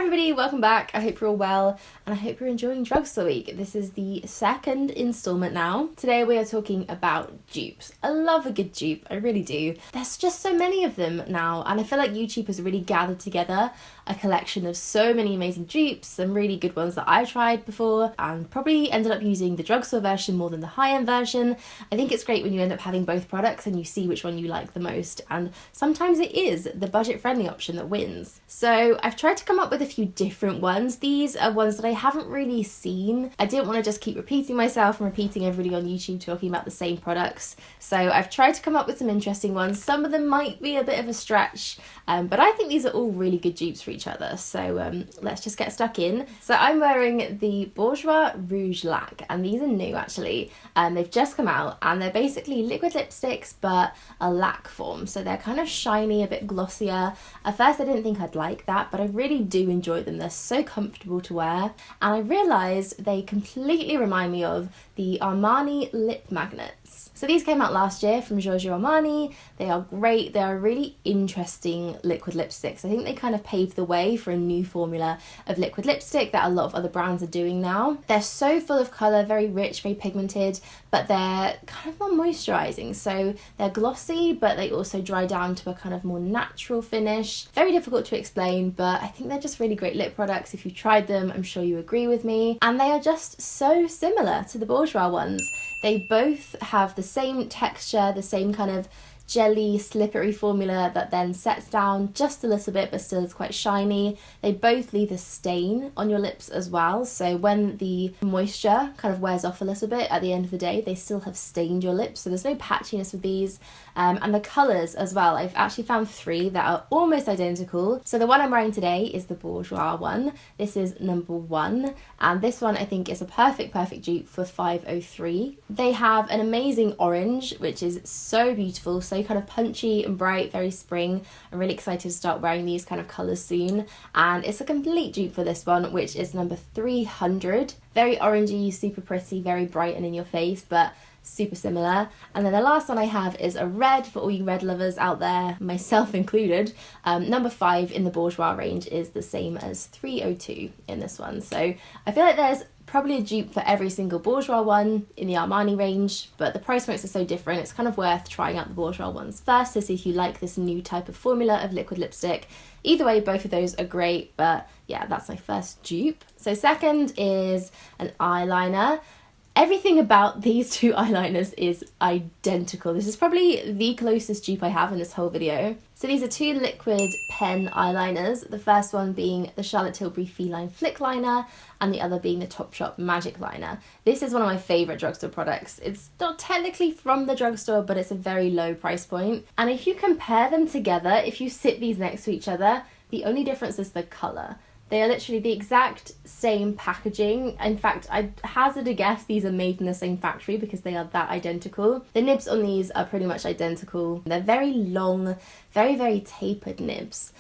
everybody, welcome back. I hope you're all well and I hope you're enjoying Drugstore Week. This is the second installment now. Today we are talking about dupes. I love a good dupe, I really do. There's just so many of them now and I feel like YouTube has really gathered together a collection of so many amazing dupes, some really good ones that I tried before and probably ended up using the drugstore version more than the high-end version. I think it's great when you end up having both products and you see which one you like the most, and sometimes it is the budget-friendly option that wins. So I've tried to come up with a few different ones. These are ones that I haven't really seen. I didn't want to just keep repeating myself and repeating everybody on YouTube talking about the same products. So I've tried to come up with some interesting ones. Some of them might be a bit of a stretch, but I think these are all really good dupes for each other. So let's just get stuck in. So I'm wearing the Bourjois Rouge Laque, and these are new actually. They've just come out and they're basically liquid lipsticks but a lac form. So they're kind of shiny, a bit glossier. At first I didn't think I'd like that, but I really do enjoy them. They're so comfortable to wear, and I realised they completely remind me of the Armani Lip Magnets. So these came out last year from Giorgio Armani. They are great. They are really interesting liquid lipsticks. I think they kind of paved the way for a new formula of liquid lipstick that a lot of other brands are doing now. They're so full of colour, very rich, very pigmented, but they're kind of more moisturising. So they're glossy, but they also dry down to a kind of more natural finish. Very difficult to explain, but I think they're just really great lip products. If you've tried them, I'm sure you agree with me. And they are just so similar to the Bourjois ones. They both have the same texture, the same kind of jelly, slippery formula that then sets down just a little bit but still is quite shiny. They both leave a stain on your lips as well, so when the moisture kind of wears off a little bit at the end of the day, they still have stained your lips, so there's no patchiness with these. And the colours as well, I've actually found three that are almost identical. So the one I'm wearing today is the Bourjois one. This is number 1, and this one I think is a perfect dupe for 503. They have an amazing orange, which is so beautiful, so kind of punchy and bright, very spring. I'm really excited to start wearing these kind of colours soon, and it's a complete dupe for this one, which is number 300. Very orangey, super pretty, very bright and in your face, but super similar. And then the last one I have is a red for all you red lovers out there, myself included. Number 5 in the Bourjois range is the same as 302 in this one. So I feel like there's probably a dupe for every single Bourjois one in the Armani range, but the price points are so different, it's kind of worth trying out the Bourjois ones first to see if you like this new type of formula of liquid lipstick. Either way, both of those are great, but yeah, that's my first dupe. So second is an eyeliner. Everything about these two eyeliners is identical. This is probably the closest dupe I have in this whole video. So these are two liquid pen eyeliners, the first one being the Charlotte Tilbury Feline Flick Liner and the other being the Topshop Magic Liner. This is one of my favourite drugstore products. It's not technically from the drugstore, but it's a very low price point. And if you compare them together, if you sit these next to each other, the only difference is the colour. They are literally the exact same packaging. In fact, I'd hazard a guess these are made in the same factory because they are that identical. The nibs on these are pretty much identical. They're very long, very tapered nibs.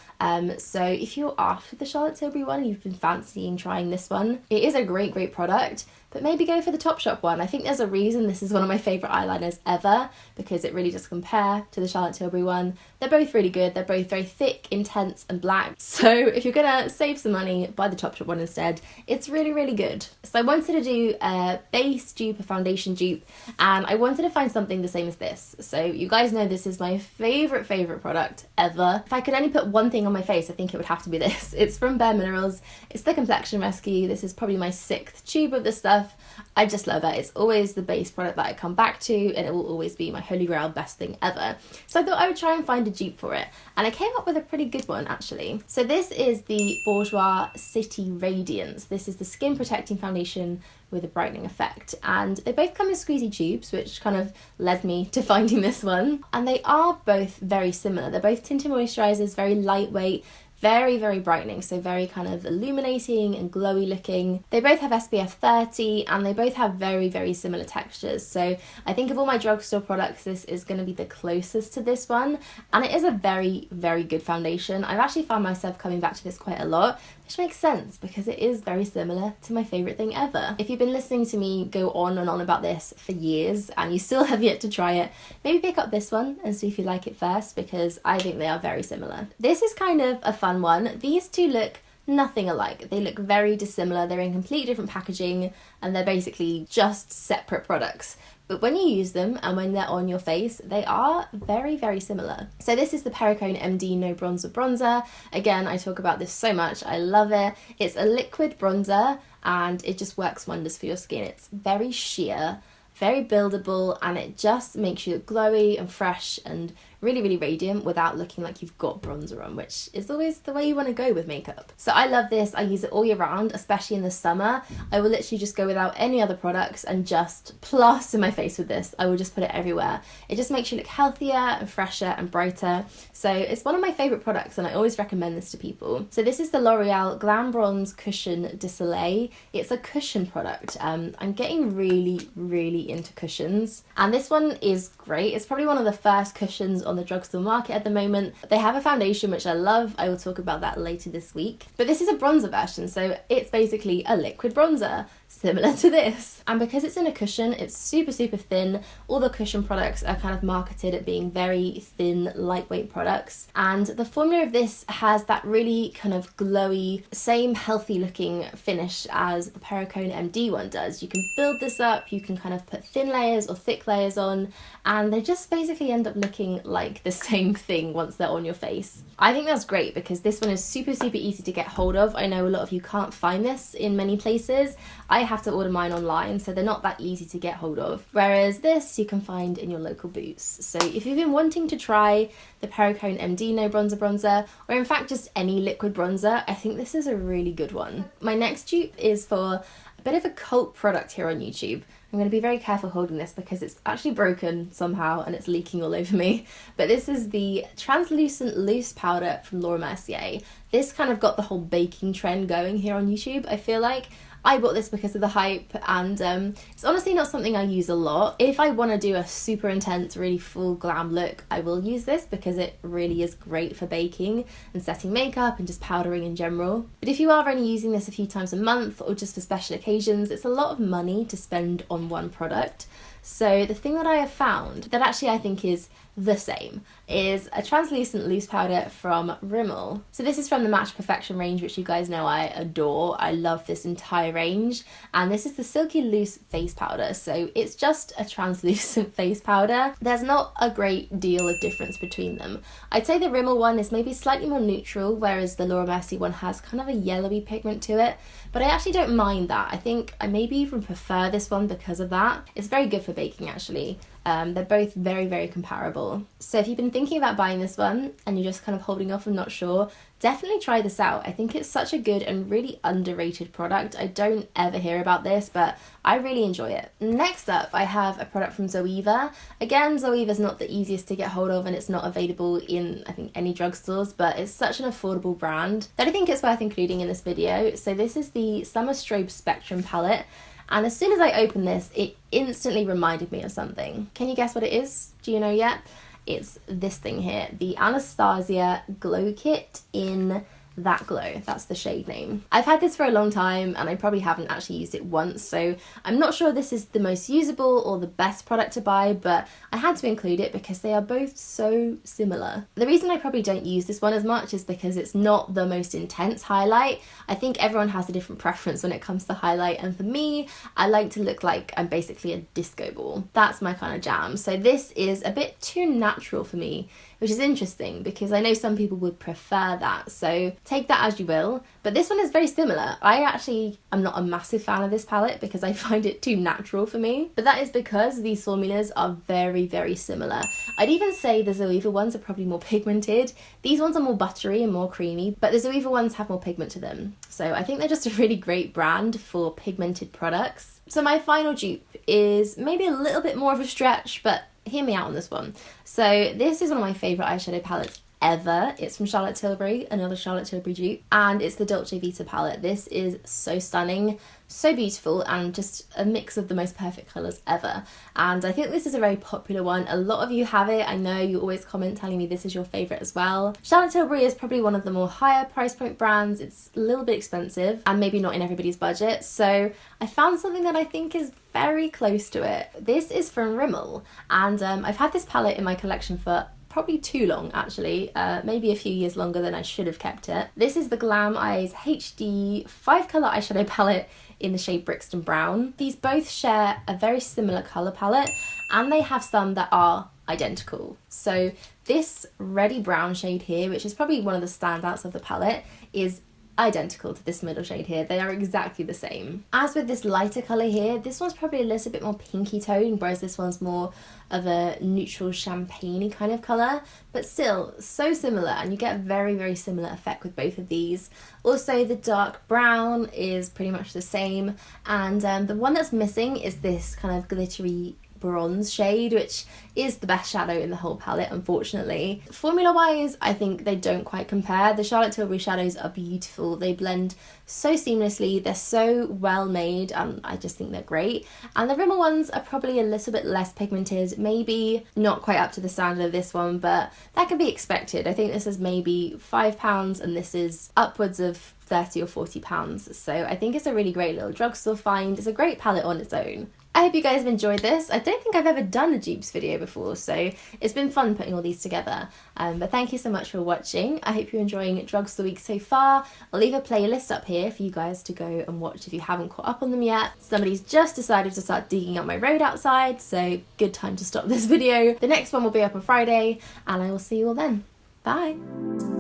So if you're after the Charlotte Tilbury one and you've been fancying trying this one, it is a great product, but maybe go for the Topshop one. I think there's a reason this is one of my favourite eyeliners ever, because it really does compare to the Charlotte Tilbury one. They're both really good. They're both very thick, intense and black. So if you're gonna save some money, buy the Topshop one instead. It's really good. So I wanted to do a base dupe, a foundation dupe, and I wanted to find something the same as this. So you guys know this is my favourite product ever. If I could only put one thing on my face, I think it would have to be this. It's from bareMinerals. It's the Complexion Rescue. This is probably my 6th tube of this stuff. I just love it. It's always the base product that I come back to, and it will always be my holy grail best thing ever. So I thought I would try and find a dupe for it, and I came up with a pretty good one actually. So this is the Bourjois City Radiance. This is the skin protecting foundation with a brightening effect, and they both come in squeezy tubes, which kind of led me to finding this one. And they are both very similar. They're both tinted moisturizers, very lightweight, very brightening, so very kind of illuminating and glowy looking. They both have SPF 30 and they both have very similar textures. So I think of all my drugstore products, this is going to be the closest to this one, and it is a very good foundation. I've actually found myself coming back to this quite a lot, which makes sense because it is very similar to my favourite thing ever. If you've been listening to me go on and on about this for years and you still have yet to try it, maybe pick up this one and see if you like it first, because I think they are very similar. This is kind of a fun one. These two look nothing alike. They look very dissimilar, they're in completely different packaging, and they're basically just separate products. But when you use them and when they're on your face, they are very, very similar. So this is the Perricone MD No Bronzer Bronzer. Again, I talk about this so much, I love it. It's a liquid bronzer and it just works wonders for your skin. It's very sheer, very buildable, and it just makes you look glowy and fresh and really, really radiant without looking like you've got bronzer on, which is always the way you want to go with makeup. So I love this. I use it all year round, especially in the summer. I will literally just go without any other products and just plaster my face with this. I will just put it everywhere. It just makes you look healthier and fresher and brighter. So it's one of my favourite products and I always recommend this to people. So this is the L'Oreal Glam Bronze Cushion de Soleil. It's a cushion product. I'm getting really, really into cushions. And this one is great. It's probably one of the first cushions on the drugstore market at the moment. They have a foundation which I love. I will talk about that later this week. But this is a bronzer version, so it's basically a liquid bronzer, similar to this. And because it's in a cushion, it's super, super thin. All the cushion products are kind of marketed at being very thin, lightweight products. And the formula of this has that really kind of glowy, same healthy looking finish as the Perricone MD one does. You can build this up, you can kind of put thin layers or thick layers on, and they just basically end up looking like the same thing once they're on your face. I think that's great because this one is super, super easy to get hold of. I know a lot of you can't find this in many places. I have to order mine online, so they're not that easy to get hold of. Whereas this you can find in your local booths. So if you've been wanting to try the Perricone MD No Bronzer, or in fact just any liquid bronzer, I think this is a really good one. My next dupe is for a bit of a cult product here on YouTube. I'm going to be very careful holding this because it's actually broken somehow and it's leaking all over me. But this is the translucent loose powder from Laura Mercier. This kind of got the whole baking trend going here on YouTube, I feel like. I bought this because of the hype, and it's honestly not something I use a lot. If I want to do a super intense, really full glam look, I will use this because it really is great for baking and setting makeup and just powdering in general. But if you are only using this a few times a month or just for special occasions, it's a lot of money to spend on one product. So the thing that I have found that actually I think is the same is a translucent loose powder from Rimmel. So this is from the Match Perfection range, which you guys know I adore. I love this entire range, and this is the Silky Loose Face Powder. So it's just a translucent face powder. There's not a great deal of difference between them. I'd say the Rimmel one is maybe slightly more neutral, whereas the Laura Mercier one has kind of a yellowy pigment to it, but I actually don't mind that. I think I maybe even prefer this one because of that. It's very good for baking actually. They're both very, very comparable. So if you've been thinking about buying this one and you're just kind of holding off and not sure, definitely try this out. I think it's such a good and really underrated product. I don't ever hear about this, but I really enjoy it. Next up, I have a product from Zoeva. Again, Zoeva is not the easiest to get hold of and it's not available in, I think, any drugstores, but it's such an affordable brand that I think it's worth including in this video. So this is the Summer Strobe Spectrum palette. And as soon as I opened this, it instantly reminded me of something. Can you guess what it is? Do you know yet? It's this thing here, the Anastasia Glow Kit in That Glow. That's the shade name. I've had this for a long time and I probably haven't actually used it once, so I'm not sure this is the most usable or the best product to buy, but I had to include it because they are both so similar. The reason I probably don't use this one as much is because it's not the most intense highlight. I think everyone has a different preference when it comes to highlight, and for me, I like to look like I'm basically a disco ball. That's my kind of jam. So this is a bit too natural for me, which is interesting because I know some people would prefer that, so take that as you will. But this one is very similar. I actually am not a massive fan of this palette because I find it too natural for me, but that is because these formulas are very, very similar. I'd even say the Zoeva ones are probably more pigmented. These ones are more buttery and more creamy, but the Zoeva ones have more pigment to them. So I think they're just a really great brand for pigmented products. So my final dupe is maybe a little bit more of a stretch, but hear me out on this one. So this is one of my favourite eyeshadow palettes ever. It's from Charlotte Tilbury, another Charlotte Tilbury dupe, and it's the Dolce Vita palette. This is so stunning, so beautiful, and just a mix of the most perfect colours ever. And I think this is a very popular one. A lot of you have it. I know you always comment telling me this is your favourite as well. Charlotte Tilbury is probably one of the more higher price point brands. It's a little bit expensive and maybe not in everybody's budget, so I found something that I think is very close to it. This is from Rimmel, and I've had this palette in my collection for probably too long actually, maybe a few years longer than I should have kept it. This is the Glam Eyes HD 5-colour eyeshadow palette in the shade Brixton Brown. These both share a very similar colour palette, and they have some that are identical. So this reddy brown shade here, which is probably one of the standouts of the palette, is identical to this middle shade here. They are exactly the same. As with this lighter colour here, this one's probably a little bit more pinky toned, whereas this one's more of a neutral champagne-y kind of colour, but still so similar, and you get a very, very similar effect with both of these. Also, the dark brown is pretty much the same, and the one that's missing is this kind of glittery bronze shade, which is the best shadow in the whole palette, unfortunately. Formula wise, I think they don't quite compare. The Charlotte Tilbury shadows are beautiful. They blend so seamlessly, they're so well made, and I just think they're great. And the Rimmel ones are probably a little bit less pigmented, maybe not quite up to the standard of this one, but that can be expected. I think this is maybe £5 and this is upwards of £30 or £40. So I think it's a really great little drugstore find. It's a great palette on its own. I hope you guys have enjoyed this. I don't think I've ever done a dupes video before, so it's been fun putting all these together. But thank you so much for watching. I hope you're enjoying Drugstore Week so far. I'll leave a playlist up here for you guys to go and watch if you haven't caught up on them yet. Somebody's just decided to start digging up my road outside, so good time to stop this video. The next one will be up on Friday, and I will see you all then. Bye!